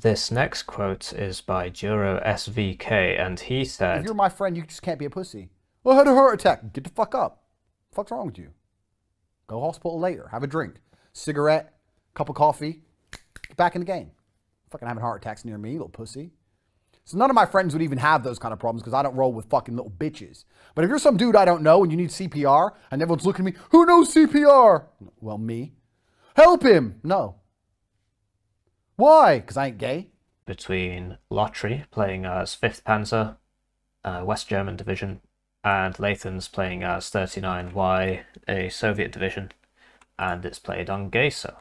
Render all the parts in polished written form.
This next quote is by Duro SVK, and he If said, you're my friend, you just can't be a pussy. Well, I had a heart attack. Get the fuck up. What the fuck's wrong with you? Go to hospital later. Have a drink. Cigarette, cup of coffee. Get back in the game. Fucking having heart attacks near me, little pussy. So none of my friends would even have those kind of problems because I don't roll with fucking little bitches. But if you're some dude I don't know and you need CPR and everyone's looking at me, who knows CPR? Well, me. Help him. No. Why? Because I ain't gay. between LOTRY playing as 5th Panzer, West German Division, and Lathans playing as 39Y, a Soviet division, and it's played on Geisa.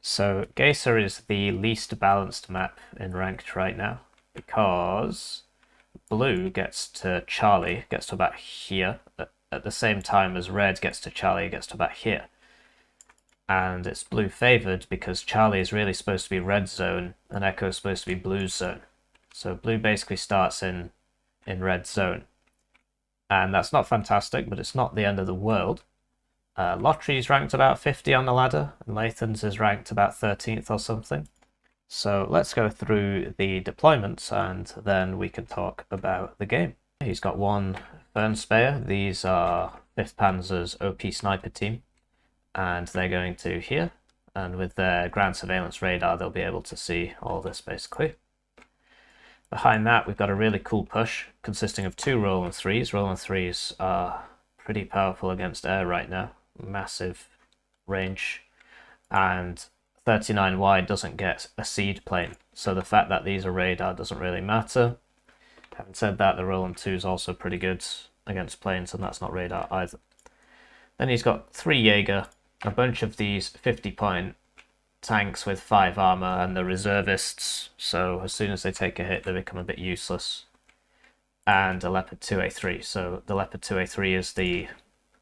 So Geisa is the least balanced map in ranked right now, because blue gets to Charlie, gets to about here, at the same time as red gets to Charlie, gets to about here. And it's blue favoured because Charlie is really supposed to be red zone and Echo is supposed to be blue zone. So blue basically starts in red zone. And that's not fantastic, but it's not the end of the world. LOTRY's ranked about 50 on the ladder, and Lathans is ranked about 13th or something. So let's go through the deployments and then we can talk about the game. He's got one Fern Speyer. These are 5th Panzer's OP sniper team, and they're going to here, and with their ground surveillance radar they'll be able to see all this basically. Behind that we've got a really cool push consisting of two Roland 3s. Roland 3s are pretty powerful against air right now, massive range, and 39Y doesn't get a seed plane, so the fact that these are radar doesn't really matter. Having said that, the Roland 2 is also pretty good against planes, and that's not radar either. Then he's got 3 Jaeger, a bunch of these 50-point tanks with 5 armor, and the reservists, so as soon as they take a hit they become a bit useless, and a Leopard 2A3. So the Leopard 2A3 is the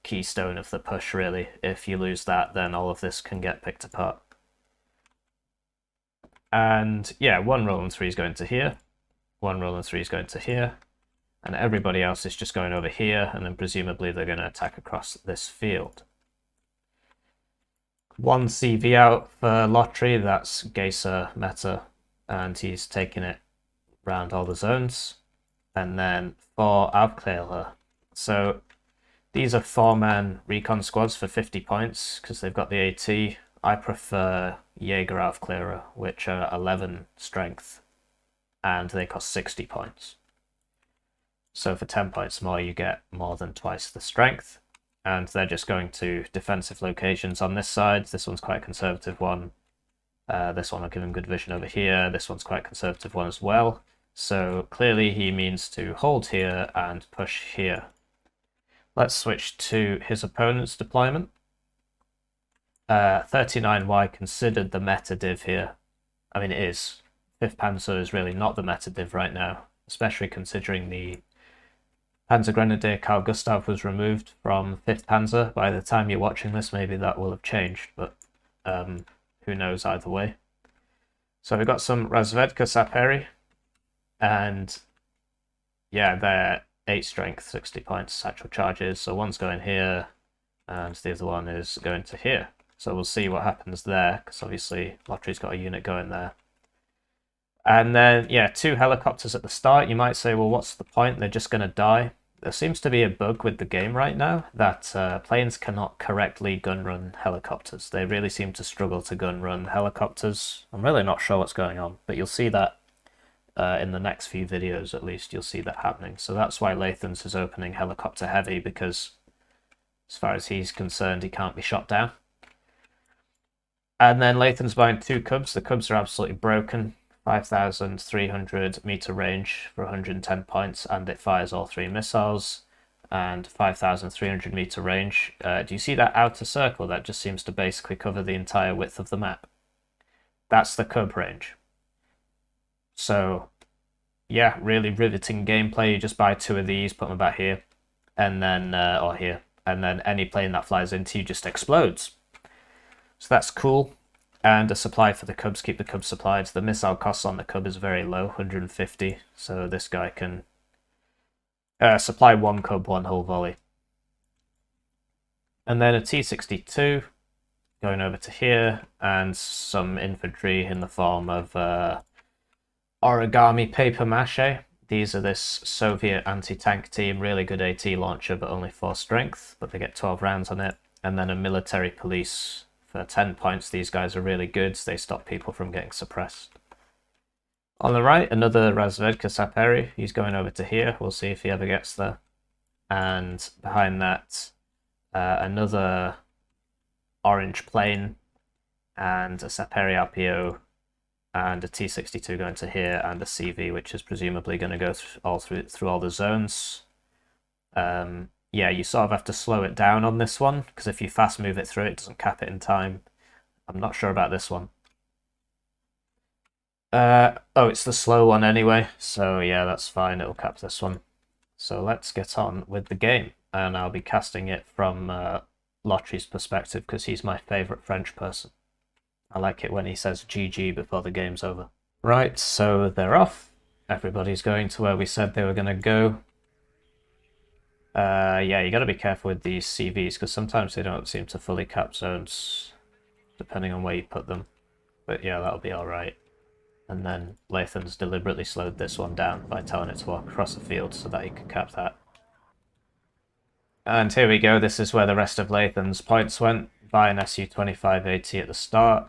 keystone of the push really. If you lose that, then all of this can get picked apart. And yeah, one Roland 3 is going to here, one Roland 3 is going to here, and everybody else is just going over here, and then presumably they're going to attack across this field. One CV out for LOTRY, that's Geisa Meta, and he's taking it around all the zones. And then 4 Aufklärer. So these are 4-man recon squads for 50 points because they've got the AT. I prefer Jaeger Aufklärer, which are 11 strength, and they cost 60 points. So for 10 points more, you get more than twice the strength, and they're just going to defensive locations on this side. This one's quite a conservative one. This one will give him good vision over here. This one's quite a conservative one as well. So clearly he means to hold here and push here. Let's switch to his opponent's deployment. 39Y considered the meta div here. I mean, it is. 5th Panzer is really not the meta div right now, especially considering the Panzer Grenadier Carl Gustav was removed from 5th Panzer. By the time you're watching this, maybe that will have changed, but who knows either way. So we've got some Razvedka Saperi, and yeah, they're 8 strength, 60 points, satchel charges. So one's going here, and the other one is going to here. So we'll see what happens there, because obviously LOTRY's got a unit going there. And then, yeah, 2 helicopters at the start. You might say, well, what's the point? They're just going to die. There seems to be a bug with the game right now that planes cannot correctly gun run helicopters. They really seem to struggle to gun run helicopters. I'm really not sure what's going on, but you'll see that in the next few videos at least. You'll see that happening. So that's why Lathans is opening helicopter heavy, because as far as he's concerned, he can't be shot down. And then Lathan's buying 2 Cubs. The Cubs are absolutely broken. 5,300 meter range for 110 points, and it fires all 3 missiles, and 5,300 meter range. Do you see that outer circle? That just seems to basically cover the entire width of the map. That's the Cub range. So yeah, really riveting gameplay. You just buy 2 of these, put them about here, and then or here, and then any plane that flies into you just explodes. So that's cool. And a supply for the Cubs, keep the Cubs supplied. The missile costs on the Cub is very low, 150. So this guy can supply 1 Cub, 1 whole volley. And then a T-62 going over to here, and some infantry in the form of origami paper mache. These are this Soviet anti-tank team, really good AT launcher, but only 4 strength, but they get 12 rounds on it. And then a military police for 10 points. These guys are really good. They stop people from getting suppressed. On the right, another Razvedka Saperi. He's going over to here. We'll see if he ever gets there. And behind that, another orange plane and a Saperi RPO and a T-62 going to here and a CV, which is presumably going to go through all the zones. Yeah, you sort of have to slow it down on this one, because if you fast move it through, it doesn't cap it in time. I'm not sure about this one. Oh, it's the slow one anyway, so yeah, that's fine, it'll cap this one. So let's get on with the game, and I'll be casting it from LOTRY's perspective, because he's my favourite French person. I like it when he says GG before the game's over. Right, so they're off. Everybody's going to where we said they were going to go. Yeah, you got to be careful with these CVs, because sometimes they don't seem to fully cap zones, depending on where you put them. But yeah, that'll be alright. And then Lathans deliberately slowed this one down by telling it to walk across the field so that he could cap that. And here we go, this is where the rest of Lathan's points went. By an Su-25AT at the start.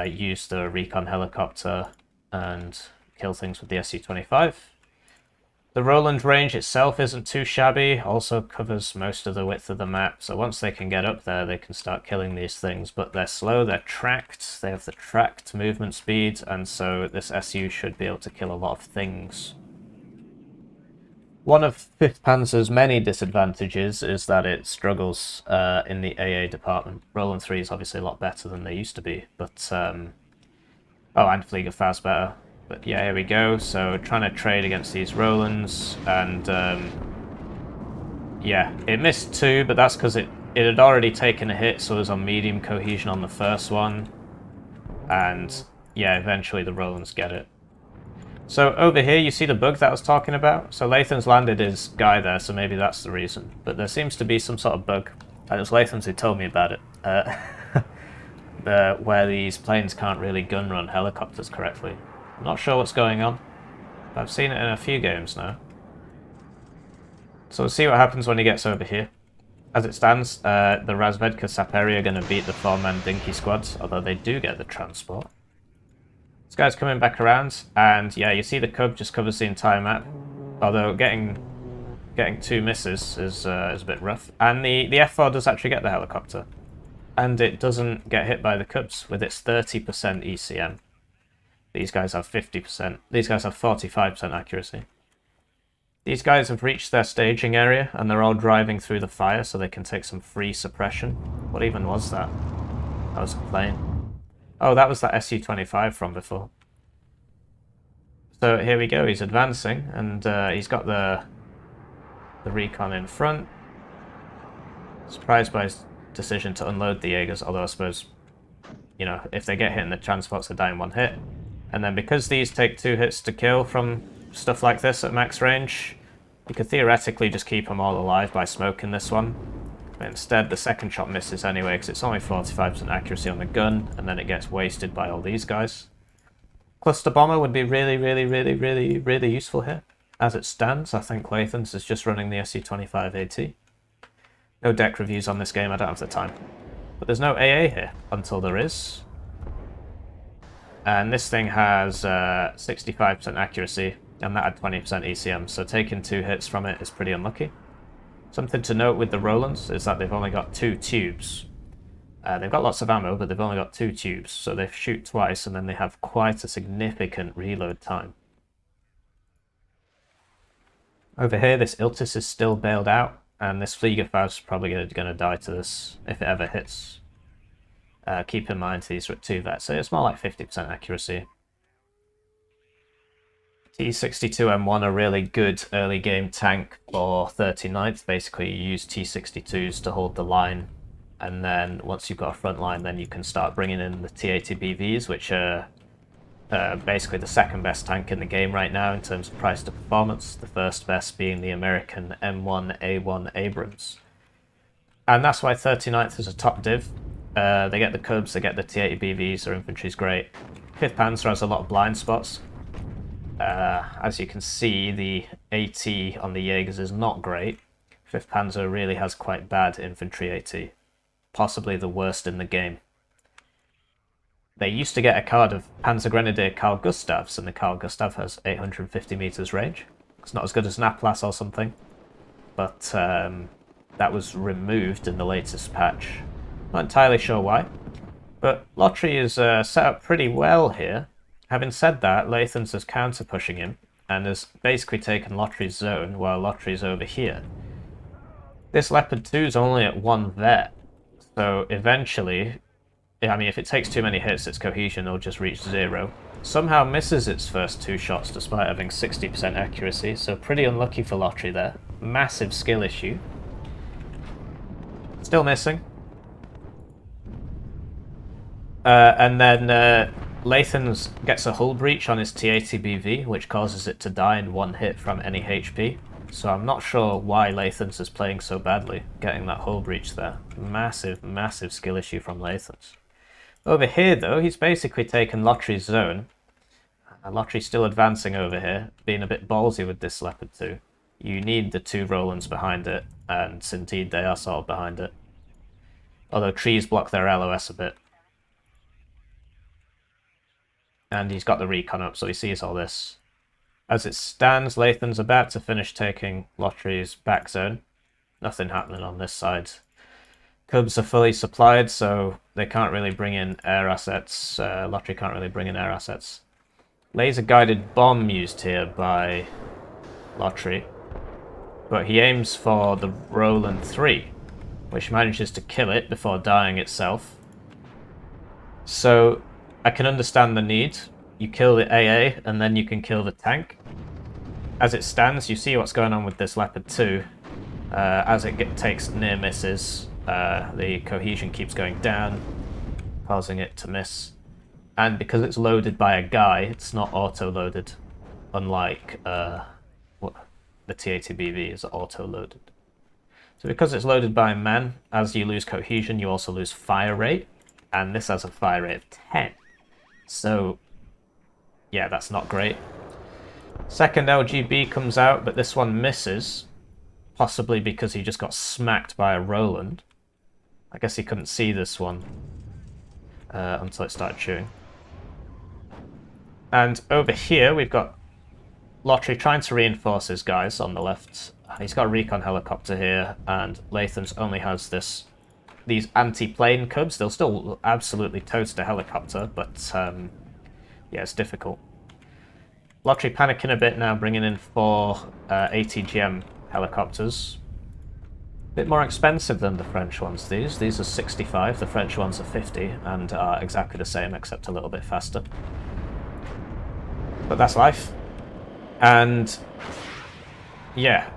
Used the recon helicopter and kill things with the Su-25. The Roland range itself isn't too shabby, also covers most of the width of the map, so once they can get up there they can start killing these things, but they're slow, they're tracked, they have the tracked movement speed, and so this SU should be able to kill a lot of things. One of 5th Panzer's many disadvantages is that it struggles in the AA department. Roland 3 is obviously a lot better than they used to be, but oh, and Fliegerfahr's better. But yeah, here we go. So trying to trade against these Rolands, and yeah, it missed 2, but that's because it had already taken a hit, so it was on medium cohesion on the first one. And yeah, eventually the Rolands get it. So over here, you see the bug that I was talking about? So Lathans landed his guy there, so maybe that's the reason. But there seems to be some sort of bug, and it was Lathans who told me about it, where these planes can't really gun run helicopters correctly. I'm not sure what's going on. I've seen it in a few games now. So we'll see what happens when he gets over here. As it stands, the Razvedka Saperi are going to beat the 4-man Dinky squads, although they do get the transport. This guy's coming back around, and yeah, you see the Cub just covers the entire map. Although getting 2 misses is a bit rough. And the F4 does actually get the helicopter. And it doesn't get hit by the Cubs with its 30% ECM. These guys have 50%. These guys have 45% accuracy. These guys have reached their staging area, and they're all driving through the fire so they can take some free suppression. What even was that? That was a plane. Oh, that was that Su-25 from before. So here we go, he's advancing, and he's got the recon in front. Surprised by his decision to unload the Jaegers, although I suppose, you know, if they get hit in the transports, they die in 1 hit. And then because these take 2 hits to kill from stuff like this at max range, you could theoretically just keep them all alive by smoking this one. But instead, the second shot misses anyway, because it's only 45% accuracy on the gun, and then it gets wasted by all these guys. Cluster Bomber would be really useful here. As it stands, I think Lathans is just running the Su-25AT. No deck reviews on this game, I don't have the time. But there's no AA here, until there is. And this thing has 65% accuracy, and that had 20% ECM, so taking 2 hits from it is pretty unlucky. Something to note with the Rolands is that they've only got 2 tubes. They've got lots of ammo, but they've only got 2 tubes, so they shoot twice, and then they have quite a significant reload time. Over here, this Iltis is still bailed out, and this Fliegerfahr's probably going to die to this if it ever hits. Keep in mind these are at 2 vets, so it's more like 50% accuracy. T-62M1 are really good early game tank for 39th. Basically, you use T-62s to hold the line, and then once you've got a front line, then you can start bringing in the T-80BVs, which are basically the second best tank in the game right now in terms of price to performance, the first best being the American M1A1 Abrams. And that's why 39th is a top div. They get the Cubs, they get the T-80BVs, their infantry's great. 5th Panzer has a lot of blind spots. As you can see, the AT on the Jaegers is not great. 5th Panzer really has quite bad infantry AT, possibly the worst in the game. They used to get a card of Panzergrenadier Carl Gustavs, and the Carl Gustav has 850 meters range. It's not as good as an Atlas or something, but that was removed in the latest patch. Not entirely sure why, but LOTRY is set up pretty well here. Having said that, Lathans is counter-pushing him, and has basically taken LOTRY's zone while LOTRY's over here. This Leopard 2 is only at 1 vet, so eventually, I mean, if it takes too many hits, its cohesion will just reach 0. Somehow misses its first 2 shots despite having 60% accuracy, so pretty unlucky for LOTRY there. Massive skill issue. Still missing. And then Lathans gets a hull breach on his T-80BV, which causes it to die in 1 hit from any HP. So I'm not sure why Lathans is playing so badly, getting that hull breach there. Massive, massive skill issue from Lathans. Over here, though, he's basically taken LOTRY's zone. LOTRY's still advancing over here, being a bit ballsy with this Leopard 2. You need the 2 Rolands behind it, and indeed they are sort of behind it. Although trees block their LOS a bit. And he's got the recon up, so he sees all this. As it stands, Lathan's about to finish taking LOTRY's back zone. Nothing happening on this side. Cubs are fully supplied, so they can't really bring in air assets. LOTRY can't really bring in air assets. Laser-guided bomb used here by LOTRY. But he aims for the Roland 3, which manages to kill it before dying itself. So I can understand the need. You kill the AA, and then you can kill the tank. As it stands, you see what's going on with this Leopard 2. As it takes near misses, the cohesion keeps going down, causing it to miss. And because it's loaded by a guy, it's not auto-loaded, unlike the T-80BV is auto-loaded. So because it's loaded by a man, as you lose cohesion, you also lose fire rate, and this has a fire rate of 10. So, yeah, that's not great. Second LGB comes out, but this one misses, possibly because he just got smacked by a Roland. I guess he couldn't see this one until it started chewing. And over here, we've got LOTRY trying to reinforce his guys on the left. He's got a recon helicopter here, and Lathans only has these anti-plane Cubs. They'll still absolutely toast a helicopter, but yeah, it's difficult. LOTRY panicking a bit now, bringing in 4 ATGM helicopters. A bit more expensive than the French ones, these. These are 65, the French ones are 50, and are exactly the same, except a little bit faster. But that's life. And yeah,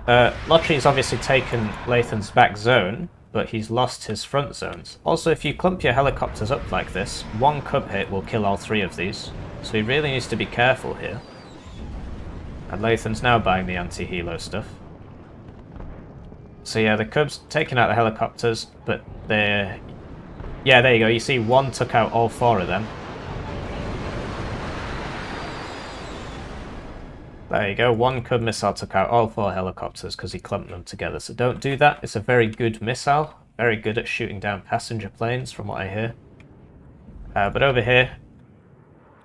LOTRY's obviously taken Lathan's back zone, but he's lost his front zones. Also, if you clump your helicopters up like this, 1 Cub hit will kill all 3 of these. So he really needs to be careful here. And Lathan's now buying the anti-helo stuff. So yeah, the Cubs taking out the helicopters, but they're... Yeah, there you go. You see 1 took out all 4 of them. There you go. 1 Cub missile took out all 4 helicopters because he clumped them together. So don't do that. It's a very good missile. Very good at shooting down passenger planes, from what I hear. But over here,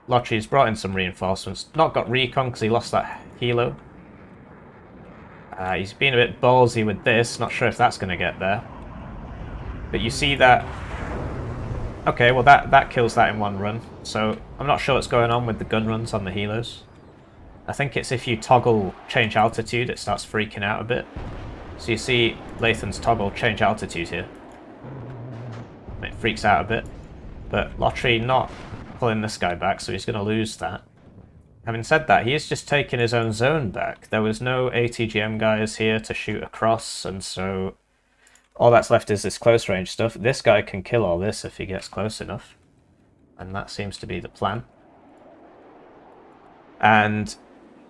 LOTRY's brought in some reinforcements. Not got recon because he lost that helo. He's been a bit ballsy with this. Not sure if that's going to get there. But you see that... Okay, well that kills that in 1 run. So I'm not sure what's going on with the gun runs on the helos. I think it's if you toggle change altitude, it starts freaking out a bit. So you see Lathan's toggle change altitude here. It freaks out a bit. But LOTRY not pulling this guy back, so he's going to lose that. Having said that, he is just taking his own zone back. There was no ATGM guys here to shoot across, and so all that's left is this close range stuff. This guy can kill all this if he gets close enough. And that seems to be the plan. And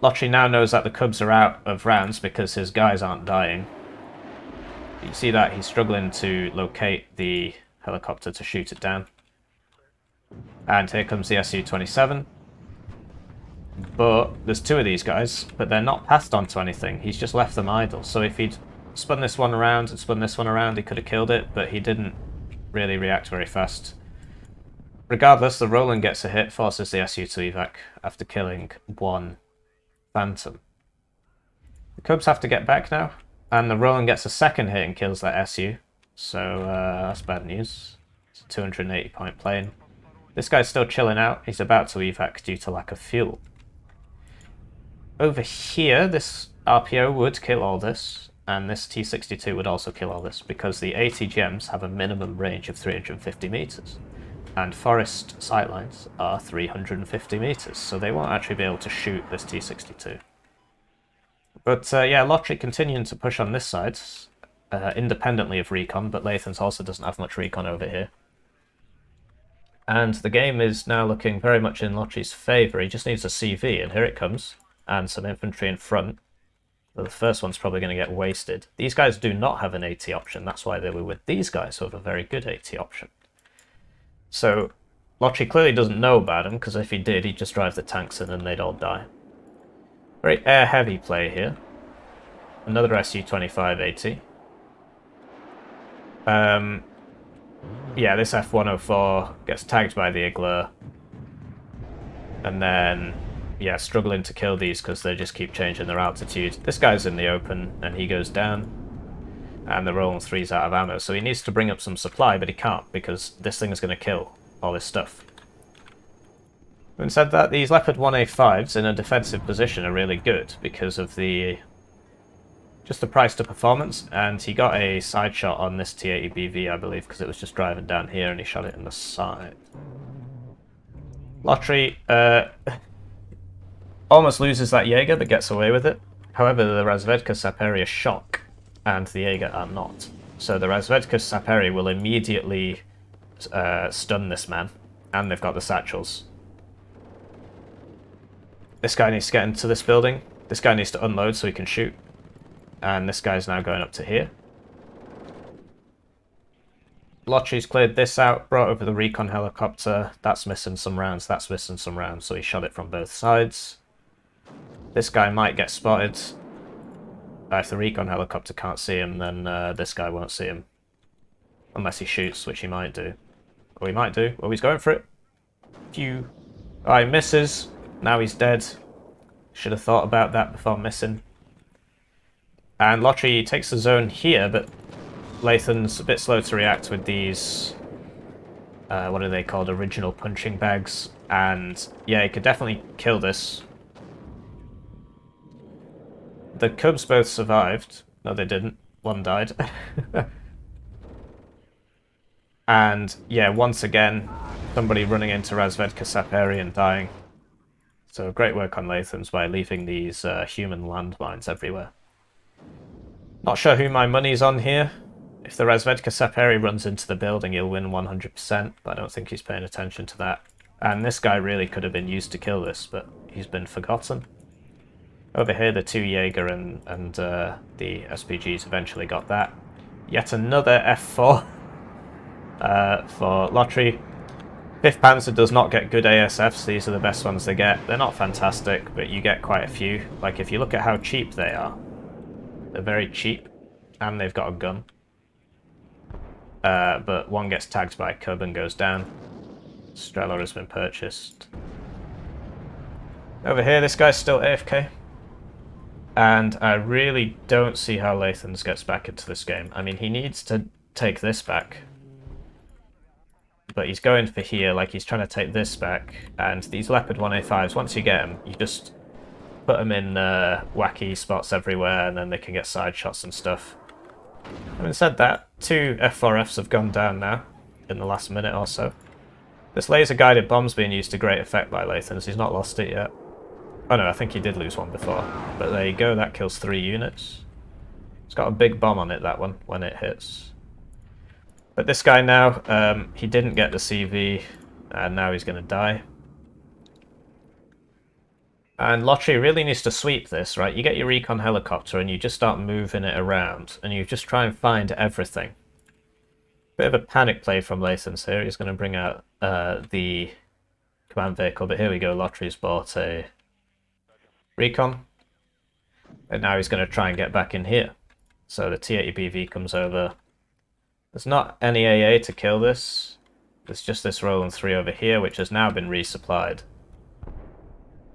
LOTRY now knows that the Cubs are out of rounds because his guys aren't dying. You see that he's struggling to locate the helicopter to shoot it down. And here comes the Su-27. But there's two of these guys, but they're not passed on to anything. He's just left them idle. So if he'd spun this one around and spun this one around, he could have killed it, but he didn't really react very fast. Regardless, the Roland gets a hit, forces the SU to evac after killing one Phantom. The Cubs have to get back now, and the Roland gets a second hit and kills that SU. So that's bad news. It's a 280 point plane. This guy's still chilling out. He's about to evac due to lack of fuel. Over here, this RPO would kill all this, and this T-62 would also kill all this, because the AT-GEMs have a minimum range of 350 meters, and forest sightlines are 350 meters, so they won't actually be able to shoot this T-62. But yeah, LOTRY continuing to push on this side, independently of recon, but Lathans also doesn't have much recon over here. And the game is now looking very much in LOTRY's favour. He just needs a CV, and here it comes, and some infantry in front. The first one's probably going to get wasted. These guys do not have an AT option, that's why they were with these guys who have a very good AT option. So LOTRY clearly doesn't know about him, because if he did, he'd just drive the tanks in and they'd all die. Very air-heavy play here. Another Su-25 AT. Yeah, this F-104 gets tagged by the Igler. And then, yeah, struggling to kill these because they just keep changing their altitude. This guy's in the open, and he goes down. And the Roland 3's out of ammo, so he needs to bring up some supply, but he can't, because this thing is going to kill all this stuff. Having said that, these Leopard 1A5s in a defensive position are really good, because of the just the price to performance, and he got a side shot on this T-80BV, I believe, because it was just driving down here, and he shot it in the side. LOTRY almost loses that Jaeger, but gets away with it. However, the Razvedka Saperi are shock, and the Jaeger are not. So the Razvedka Saperi will immediately stun this man, and they've got the satchels. This guy needs to get into this building. This guy needs to unload so he can shoot. And this guy's now going up to here. LOTRY's cleared this out, brought over the recon helicopter. That's missing some rounds, that's missing some rounds, so he shot it from both sides. This guy might get spotted. If the recon helicopter can't see him, then this guy won't see him. Unless he shoots, which he might do. Or he might do. Oh, he's going for it. Phew. Oh, he misses. Now he's dead. Should have thought about that before missing. And LOTRY takes the zone here, but Lathan's a bit slow to react with these, what are they called, original punching bags. And yeah, he could definitely kill this. The Cubs both survived. No, they didn't. One died. And yeah, once again, somebody running into Razvedka Saperi and dying. So great work on Lathans by leaving these human landmines everywhere. Not sure who my money's on here. If the Razvedka Saperi runs into the building, he'll win 100%, but I don't think he's paying attention to that. And this guy really could have been used to kill this, but he's been forgotten. Over here, the two Jaeger and the SPGs eventually got that. Yet another F4 for LOTRY. 5th Panzer does not get good ASFs, these are the best ones they get. They're not fantastic, but you get quite a few. Like, if you look at how cheap they are, they're very cheap, and they've got a gun. But one gets tagged by a Cub and goes down. Streller has been purchased. Over here, this guy's still AFK. And I really don't see how Lathans gets back into this game. I mean, he needs to take this back. But he's going for here, like he's trying to take this back. And these Leopard 1A5s, once you get them, you just put them in wacky spots everywhere, and then they can get side shots and stuff. Having said that, 2 F4Fs have gone down now, in the last minute or so. This laser-guided bomb's being used to great effect by Lathans. He's not lost it yet. Oh no, I think he did lose one before. But there you go, that kills 3 units. It's got a big bomb on it, that one, when it hits. But this guy now, he didn't get the CV, and now he's going to die. And LOTRY really needs to sweep this, right? You get your recon helicopter and you just start moving it around, and you just try and find everything. Bit of a panic play from Lathans here. He's going to bring out the command vehicle, but here we go. LOTRY's bought a recon. And now he's going to try and get back in here. So the T-80BV comes over. There's not any AA to kill this. There's just this Roland 3 over here, which has now been resupplied.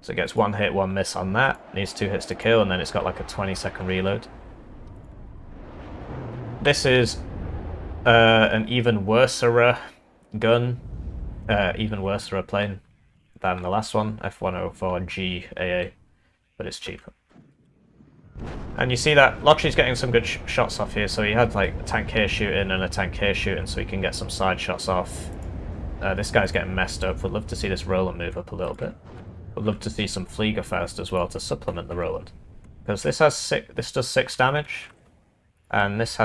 So it gets 1 hit, 1 miss on that. Needs 2 hits to kill, and then it's got like a 20-second reload. This is an even worser gun, even worser plane than the last one, F104G AA, but it's cheaper. And you see that LOTRY's getting some good shots off here, so he had like a tank here shooting and a tank here shooting, so he can get some side shots off. This guy's getting messed up. Would love to see this Roland move up a little bit. Would love to see some Fliegerfaust as well to supplement the Roland. Because this does 6 damage, and this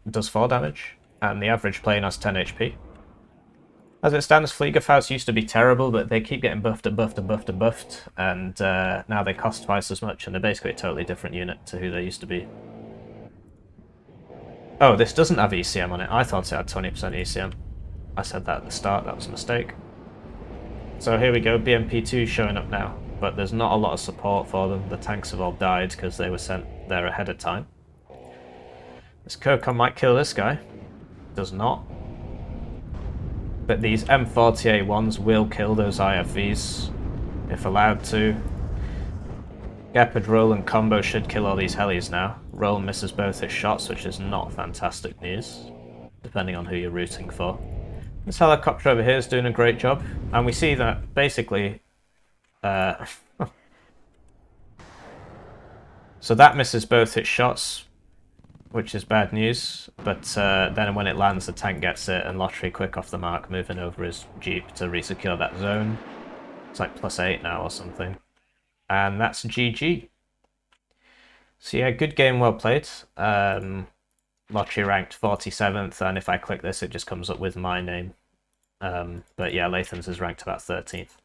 does 4 damage, and the average plane has 10 HP. As it stands, Fliegerfaust used to be terrible, but they keep getting buffed and buffed and buffed and buffed, and now they cost twice as much, and they're basically a totally different unit to who they used to be. Oh, this doesn't have ECM on it. I thought it had 20% ECM. I said that at the start, that was a mistake. So here we go, BMP2 showing up now, but there's not a lot of support for them. The tanks have all died because they were sent there ahead of time. This Kirkon might kill this guy. Does not. But these M40A1s will kill those IFVs, if allowed to. Gepard Roland combo should kill all these helis now. Roland misses both his shots, which is not fantastic news, depending on who you're rooting for. This helicopter over here is doing a great job, and we see that basically... So that misses both its shots, which is bad news, but then when it lands the tank gets it, and LOTRY quick off the mark, moving over his jeep to resecure that zone. It's like +8 now or something. And that's GG. So yeah, good game, well played. LOTRY ranked 47th, and if I click this it just comes up with my name. But yeah, Lathans is ranked about 13th.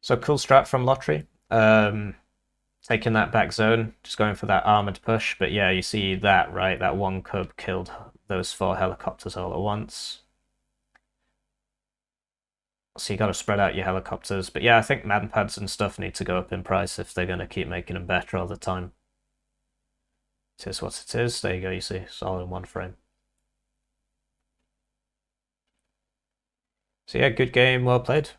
So cool strat from LOTRY. Taking that back zone, just going for that armoured push, but yeah, you see that, right? That one cub killed those 4 helicopters all at once. So you got to spread out your helicopters, but yeah, I think manpads and stuff need to go up in price if they're going to keep making them better all the time. It is what it is. There you go, you see, it's all in one frame. So yeah, good game, well played.